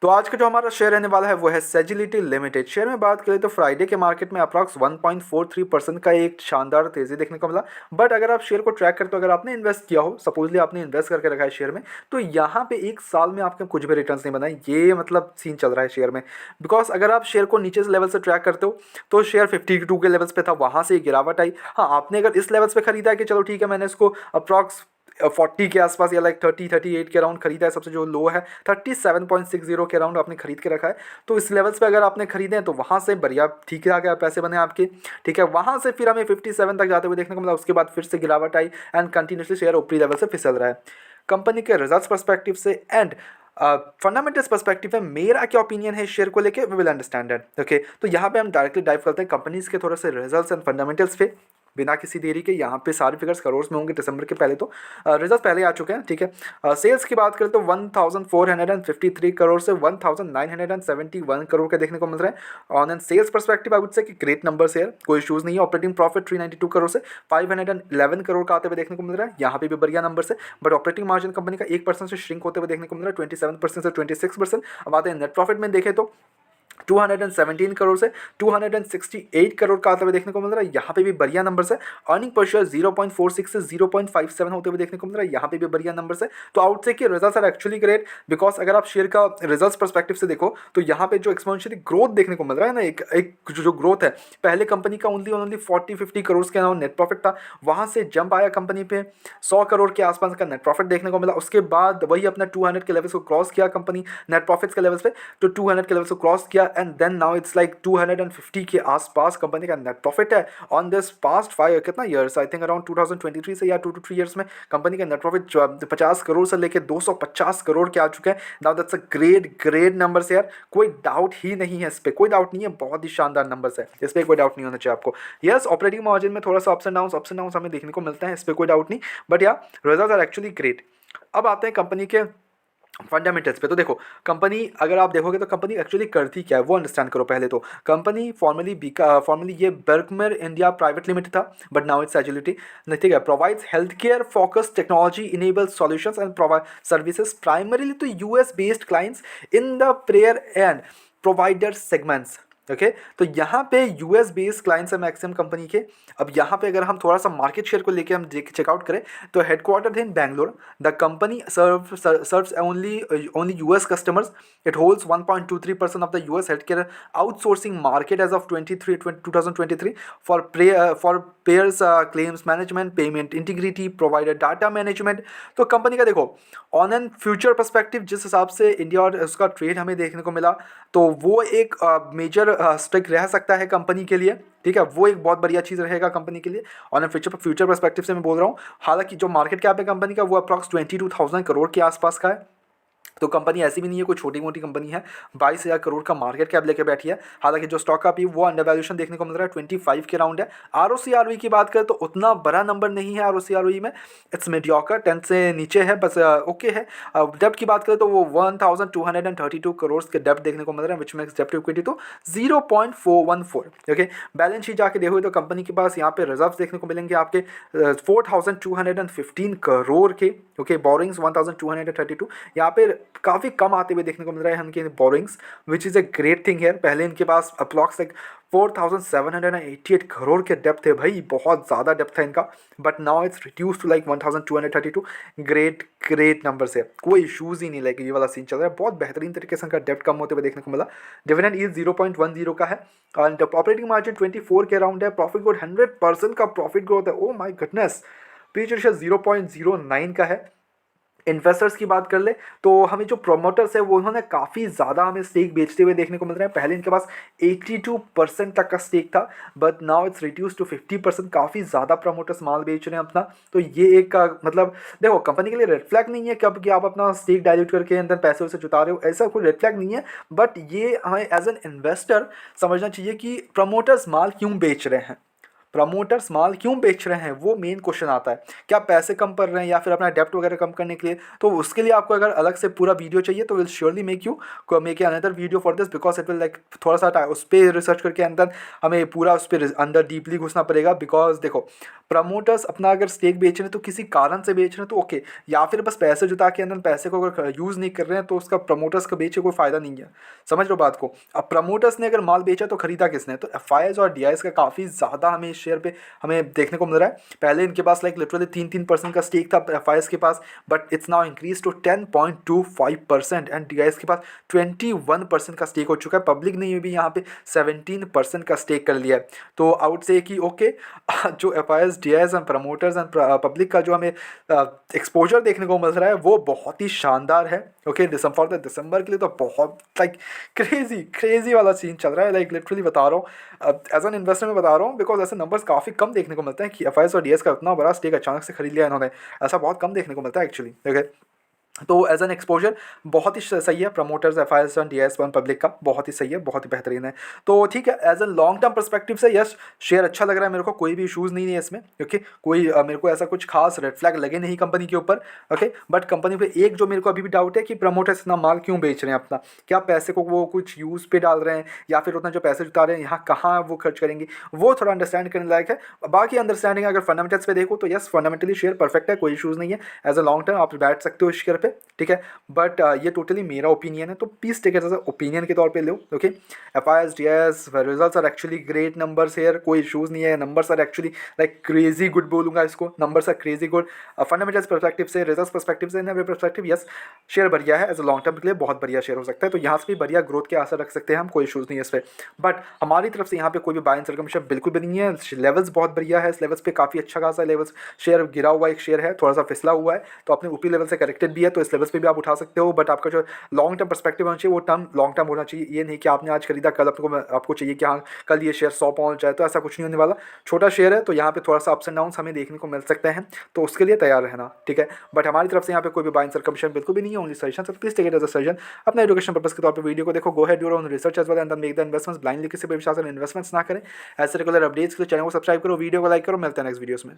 तो आज का जो हमारा शेयर रहने वाला है वो है सेजिलिटी लिमिटेड। शेयर में बात करें तो फ्राइडे के मार्केट में अप्रॉक्स 1.43% का एक शानदार तेजी देखने को मिला। बट अगर आप शेयर को ट्रैक करते हो, अगर आपने इन्वेस्ट किया हो, सपोजली आपने इन्वेस्ट करके रखा है शेयर में, तो यहाँ पे एक साल में आपके कुछ भी रिटर्न्स नहीं बनाए। ये मतलब सीन चल रहा है शेयर में। बिकॉज अगर आप शेयर को नीचे से लेवल से ट्रैक करते हो तो शेयर 52 के लेवल्स पे था, वहाँ से गिरावट आई। हाँ, आपने अगर इस लेवल्स पे खरीदा है कि चलो ठीक है, मैंने इसको अप्रॉक्स 40 के आसपास या लाइक 38 के अराउंड खरीदा है, सबसे जो लो है 37.60 के अराउंड आपने खरीद के रखा है। तो इस लेवल्स पे अगर आपने खरीदे हैं तो वहाँ से बढ़िया ठीक है, गया पैसे बने आपके। ठीक है, वहाँ से फिर हमें 57 तक जाते हुए देखने को मिला। उसके बाद फिर से गिरावट आई एंड कंटिन्यूसली शेयर ऊपरी लेवल से फिसल रहा है। कंपनी के रिजल्ट्स पर्सपेक्टिव से एंड फंडामेंटल्स पर्सपेक्टिव में मेरा क्या ओपिनियन है शेयर को लेके, we will understand it. Okay, तो यहाँ पे हम डायरेक्टली डाइव करते हैं कंपनीज के थोड़े से रिजल्ट्स एंड फंडामेंटल्स पे बिना किसी देरी के। यहाँ पे सारे फिगर्स करोड़ में होंगे दिसंबर के पहले, तो रिजल्ट पहले आ चुके हैं। ठीक है, सेल्स की बात करें तो 1453 करोड़ से 1971 करोड़ का देखने को मिल रहा है। On and sales perspective I would say कि ग्रेट नंबर्स है, कोई इशूज़ नहीं है। ऑपरेटिंग प्रॉफिट 392 करोड़ से 511 करोड़ का आते हुए देखने को मिल रहा है, यहाँ पे भी बढ़िया नंबर है। बट ऑपरेटिंग मार्जिन कंपनी का 1% से श्रिंक होते हुए देखने को मिल रहा है, 27% से 26%। अब आते हैं नेट प्रॉफिट में देखें तो 217 करोड़ से 268 करोड़ का आता हुआ देखने को मिल रहा है, यहाँ पे भी बढ़िया नंबर है। अर्निंग पर शेयर 0.46 से 0.57 होते हुए देखने को मिल रहा है, यहाँ पे भी बढ़िया नंबर है। तो आउट से कि results are actually great. Because अगर आप शेयर का रिजल्ट्स पर्सपेक्टिव से देखो तो यहाँ पे जो एक्सपोनेंशियली ग्रोथ देखने को मिल रहा है ना, एक जो ग्रोथ है, पहले कंपनी का ओनली 40-50 करोड़ के अराउंड नेट प्रॉफिट था, वहाँ से जंप आया कंपनी पे 100 करोड़ के आसपास का नेट प्रॉफिट देखने को मिला। उसके बाद वही अपना 200 के लेवल्स को क्रॉस किया कंपनी नेट प्रॉफिट्स के लेवल्स पे, तो 200 के लेवल्स को क्रॉस किया and then now it's like 250 के आसपास कंपनी का नेट प्रॉफिट है ऑन दिस पास्ट 5 कितना ईयर्स, आई थिंक अराउंड 2023 से या 2 to 3 ईयर्स में कंपनी का नेट प्रॉफिट 50 करोड़ से लेकर 250 करोड़ के आ चुके हैं। Now that's a great numbers यार, कोई डाउट ही नहीं है इस पर, कोई डाउट नहीं है, बहुत ही शानदार नंबर्स है, इस पर कोई डाउट नहीं होना चाहिए आपको। यस, ऑपरेटिंग मार्जिन में थोड़ा सा अप्स एंड डाउन हमें देखने को मिलता है, इस पर कोई डाउट नहीं, बट या रिजल्ट आर एक्चुअली ग्रेट। अब आते हैं कंपनी के फंडामेंटल्स पे। तो देखो, कंपनी अगर आप देखोगे तो कंपनी एक्चुअली करती क्या है वो अंडरस्टैंड करो पहले। तो कंपनी फॉर्मली ये बर्गमर इंडिया प्राइवेट लिमिटेड था, बट नाउ इट्स एजिलिटी। ठीक है, provides health care focus technology enable solutions and provide services primarily to US based clients in the payer and provider segments. Okay, तो यहाँ पे US based clients है maximum company के। अब यहाँ पे अगर हम थोड़ा सा मार्केट शेयर को लेके हम चेकआउट करें तो headquarter in Bangalore, the company serves only US customers. It holds 1.23% of the US healthcare outsourcing market as of 2023 for payers claims management, payment integrity, provider data management. तो कंपनी का देखो on and future perspective जिस हिसाब से India और उसका trade हमें देखने को मिला, तो वो एक मेजर स्ट्रिक रह सकता है कंपनी के लिए। ठीक है, वो एक बहुत बढ़िया चीज़ रहेगा कंपनी के लिए ऑन फ्यूचर पर्सपेक्टिव से मैं बोल रहा हूँ। हालांकि जो मार्केट कैप है कंपनी का वो अप्रॉक्स 22,000 करोड़ के आसपास का है। तो कंपनी ऐसी भी नहीं है कोई छोटी मोटी कंपनी है, 22,000 करोड़ का मार्केट कैप लेके बैठी है। हालांकि जो स्टॉक का भी वो अंडर वैल्यूएशन देखने को मिल रहा है 25 के राउंड है। आरओसी आरओई की बात करें तो उतना बड़ा नंबर नहीं है आरओसी आरओई में, इट्स मीडियोकर, 10 से नीचे है बस, ओके है। डेप्ट की बात करें तो वो 1,232 करोड़ के डेप्ट देखने को मिल रहा है, विच मेक्स डेप्ट टू इक्विटी तो 0.414। ओके, बैलेंस शीट जाके देखोगे तो कंपनी के पास यहाँ पे रिजर्व देखने को मिलेंगे आपके 4,215 करोड़ के। ओके, बोरिंग्स 1,232, यहाँ पे काफ़ी कम आते हुए देखने को मिल रहा है इनके borings, which is a great thing है। पहले इनके पास अप्रॉक्स लाइक 4,788 करोड़ के डेप्थ है भाई, बहुत ज़्यादा डेप्थ है इनका, but now it's reduce to like 1,232। Great numbers है, कोई इशूज़ ही नहीं, लाइक ये वाला सीन चल रहा है, बहुत बेहतरीन तरीके से इनका डेप्थ कम होते हुए देखने को मिला। डिविडेंड यील्ड 0.10 का है एंड ऑपरेटिंग मार्जिन 24 के अराउंड है। प्रॉफिट ग्रोथ 100% का प्रॉफिट ग्रोथ है, ओ माई गुडनेस। पीच रेशियो 0.09 का है। इन्वेस्टर्स की बात कर ले तो हमें जो प्रोमोटर्स है वो उन्होंने काफ़ी ज़्यादा हमें स्टेक बेचते हुए देखने को मिल रहे हैं। पहले इनके पास 82% तक का स्टेक था, but now it's reduce to 50%। काफ़ी ज़्यादा प्रोमोटर्स माल बेच रहे हैं अपना। तो ये एक मतलब देखो कंपनी के लिए रेड फ्लैग नहीं है कब कि आप अपना स्टेक डाइल्यूट करके अंदर पैसे उसे जुटा रहे हो, ऐसा कोई रेड फ्लैग नहीं है। बट ये हमें एज एन इन्वेस्टर समझना चाहिए कि प्रमोटर्स माल क्यों बेच रहे हैं। प्रमोटर्स माल क्यों बेच रहे हैं, वो मेन क्वेश्चन आता है। क्या पैसे कम पड़ रहे हैं या फिर अपना डेप्ट वगैरह कम करने के लिए? तो उसके लिए आपको अगर अलग से पूरा वीडियो चाहिए तो will surely make another video for this, because it will like थोड़ा सा उस पर रिसर्च करके अंदर हमें पूरा उस पर अंदर डीपली घुसना पड़ेगा। बिकॉज देखो, प्रमोटर्स अपना अगर स्टेक बेच रहे हैं तो किसी कारण से बेच रहे हैं तो ओके, या फिर बस पैसे जुटा के अंदर पैसे को अगर यूज़ नहीं कर रहे हैं तो उसका प्रमोटर्स का बेचे कोई फ़ायदा नहीं है। समझ लो बात को। अब प्रमोटर्स ने अगर माल बेचा तो खरीदा किसने? तो एफ और डी का काफ़ी ज़्यादा हमें इस शेयर पे हमें देखने को मिल रहा है। पहले इनके पास लाइक लिटरली 3% का स्टेक था एफ के पास, but it's now increase to 10.25% and D के पास 21% का स्टेक हो चुका है। पब्लिक ने भी यहाँ पे 17% का स्टेक कर लिया है। तो आउट से कि ओके जो F D and promoters and public का जो हमें एक्सपोजर देखने को मिल रहा है वो बहुत ही शानदार है। ओके, दिसंबर के लिए तो बहुत लाइक क्रेजी वाला सीन चल रहा है। लाइक लिटरली बता रहा हूँ, एज एन इन्वेस्टर में बता रहा हूँ, बिकॉज ऐसे नंबर्स काफ़ी कम देखने को मिलते हैं कि एफ और डी का इतना बड़ा स्टेक अचानक से खरीद लिया इन्होंने। ऐसा बहुत कम देखने को मिलता है एक्चुअली। ओके, तो एज एन एक्सपोजर बहुत ही सही है promoters F I S one D S one public का, बहुत ही सही है, बहुत ही बेहतरीन है। तो ठीक है, as an long term perspective से यस शेयर अच्छा लग रहा है मेरे को, कोई भी इशूज़ नहीं है इसमें। ओके, कोई मेरे को ऐसा कुछ खास रेड फ्लैग लगे नहीं कंपनी के ऊपर। ओके, बट कंपनी पे एक जो मेरे को अभी भी डाउट है कि प्रमोटर्स इतना माल क्यों बेच रहे हैं अपना, क्या पैसे को वो कुछ यूज़ पे डाल रहे हैं या फिर उतना जो पैसे जुटा रहे हैं यहाँ कहाँ वो खर्च करेंगे, वो थोड़ा अंडरस्टैंड करने लायक है। बाकी अंडरस्टैंडिंग अगर फंडामेंटल्स पे देखो तो यस फंडामेंटली शेयर परफेक्ट है, कोई इशूज़ नहीं है। एज अ लॉन्ग टर्म आप बैठ सकते हो इस शेयर पे, ठीक है। बट ये टोटली मेरा ओपिनियन है, तो please take it as opinion के तौर पे लो। Okay, F I S D S results are actually great numbers here, कोई इशूज़ नहीं है। Numbers are actually like crazy good बोलूँगा इसको, numbers are crazy good fundamentals perspective से, रिजल्ट्स परस्पेक्टिव से, एवरी परस्पेक्टिव यस शेयर बढ़िया है। As a long term के लिए बहुत बढ़िया शेयर हो सकता है, तो यहाँ से भी बढ़िया ग्रोथ के आशा रख सकते हैं हम, कोई इशूज़ नहीं है इस पर। बट हमारी तरफ से यहाँ पे कोई भी बाय एंड सेल कमीशन बिल्कुल भी नहीं है। लेवल्स बहुत बढ़िया है, इस लेवल्स पे काफ़ी अच्छा खासा लेवल्स शेयर गिरा हुआ एक शेयर है, थोड़ा सा फिसला हुआ है, तो अपने ऊपरी लेवल से करेक्टेड भी है, तो इस लेवल्स पे भी आप उठा सकते हो। बट आपका जो लॉन्ग टर्म पर्सपेक्टिव होना चाहिए वो टर्म लॉन्ग टर्म होना चाहिए। ये नहीं कि आपने आज खरीदा कल आपको चाहिए कि हाँ कल ये शेयर 100 पहुंच जाए, तो ऐसा कुछ नहीं होने वाला। छोटा शेयर है तो यहाँ पे थोड़ा सा अप्स एंड डाउन्स हमें देखने को मिल सकते हैं, तो उसके लिए तैयार रहना, ठीक है। बट हमारी तरफ से यहाँ पे कोई भी बाइंग सर कमीशन बिल्कुल भी नहीं है, ओनली सजेशन। तो please take it as a suggestion, अपना एजुकेशन पर्पस के तौर पर वीडियो को देखो, go ahead your own research as well and then make the investments. Blindly किसी पे विश्वास इन्वेस्टमेंट्स ना करें। ऐसे रेगुलर अपडेट्स के लिए चैनल को सब्सक्राइब करो, वीडियो को लाइक करो। मिलते हैं नेक्स्ट वीडियोस में।